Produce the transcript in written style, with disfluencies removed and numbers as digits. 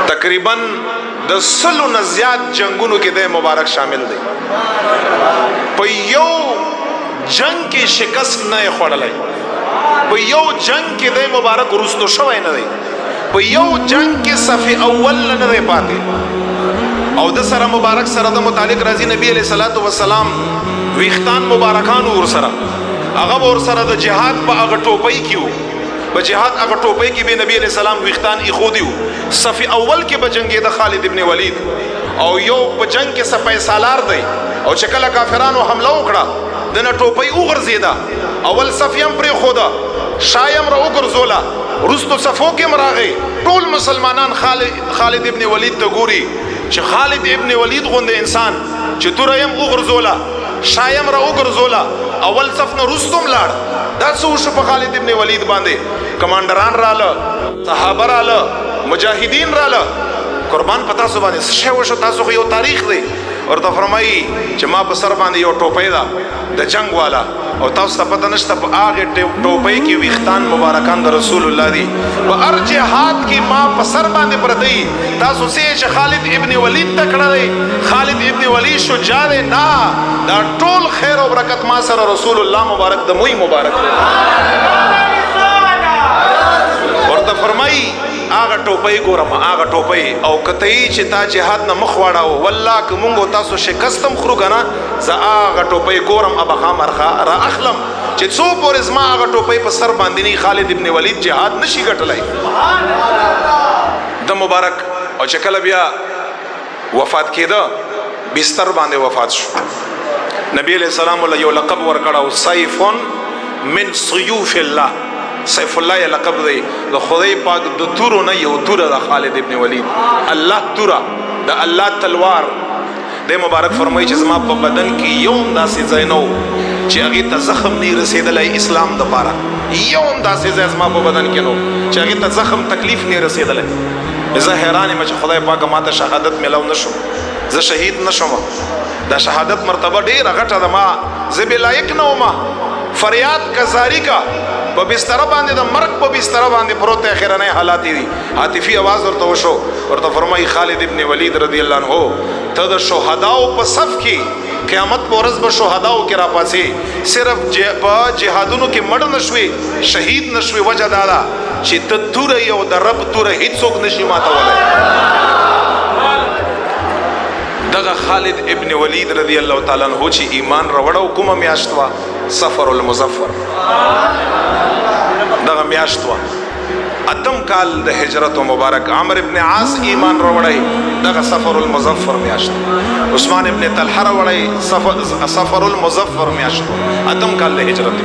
تقریبا د 100 نه زیات جنگونو کې د مبارک شامل دی. په یو جنگ کې شکست نه خوړلای، په یو جنگ کې د مبارک رستو شوی نه دی، په یو جنگ کې صف اول نه دی پاتې. او د سره مبارک سره د متعلق راځي نبی علیہ الصلوۃ والسلام ویختان مبارکان ور سره هغه ور سره د جهاد په هغه ټوپۍ کې په جهاد هغه ټوپۍ کې به نبی علیہ السلام ویختان اخودیو. صف اول کې به جنگ د خالد ابن ولید او یو په جنگ کې صفای سالار دی او چې کله کافرانو حمله وکړه دنه ټوپۍ وغورځیدا، اول صف یم پرې خودا، شایم را وګرځولا، رستو صفو کې مراغي ټول مسلمانان خالد ابن ولید ته ګوري چې خالد ابن ولید غوندې انسان چې توریم وغورځولا، شایم را وګرځولا، اول صف نه رستم لاړ. دا څه وشو په خالد ابن ولید باندې؟ کمانډران رااله، صحابه رااله، مجاهدین رااله، قربان پتا سو باندې څه وشو؟ تاسو خو یو تاریخ دی. ورته فرمایي چې ما په سر باندې یو ټوپۍ ده د جنگ والا او تاسو ته پته نشته په هغه ټوپۍ کې ویختان مبارکان د رسول الله دی. په هر جهاد کې ما په سر باندې پرته دی. تاسو سې چې خالد ابن ولید تکړه دی، خالد ابن ولید شجاع دی؟ نه، دا ټول خیر او برکت ما سره رسول الله مبارک د موي مبارک دی. ورته فرمایي هغه ټوپۍ ګورم، هغه ټوپۍ او کته چې تا جهاد نه مخ واړاو والله که مونږ تاسو شکستم خورو کنه زه هغه ټوپۍ ګورم ابا خامرخه را اخلم چې څو پورې زما هغه ټوپۍ په سر باندې نه خالد ابن ولید جهاد نشي ګټلای. د مبارک او چې کله بیا وفات کېده بستر باندې وفات شو، نبی علیہ السلام له یو لقب ورکړو سیفون من سیوف الله. سیف الله یې لقب دی د خدای پاک د تورو نه یو توره د خالد ابن ولید، الله توره د الله تلوار. د مبارک فرمایي چې زما په بدن کې یوم داسې ځای نه و چې هغې ته زخم نه رسېدلی اسلام دپاره، یوم داسې ځای زما په بدن کې نه و چې هغې ته زخم تکلیف نه رسېدلی. زه حیران یم چې خدای پاک ما ته شهادت میلاو نه شو، زه شهید نه شوم. دا شهادت مرتبه ډېره غټه ده، ما زه بې لایق نه وم. فریاد کزاری کا په بستر باندې د مرګ په بستر باندې پروت اخرنه حالات دي. عاطفي आवाज ورته وشو، ورته فرمایي خالد ابن ولید رضی الله عنه ته د شهداو په صف کې قیامت په ورځ به شهداو کې را پاسې صرف په جهادونو کې مړ نشوي، شهید نشوي. وجه دا ده چې ته توره یو د رب توره هیڅوک نشي ماتولی. دغه خالد ابن ولید رضی الله تعالی عنہ چې ایمان راوړو کومه میاشت وا؟ سفر المظفر. دغه میاشت وا اتم کال د هجرت مبارک. عمرو ابن عاص ایمان راوړی دغه سفر المظفر میاشت. عثمان ابن طلحه راوړی سفر المظفر میاشت اتم کال د هجرت.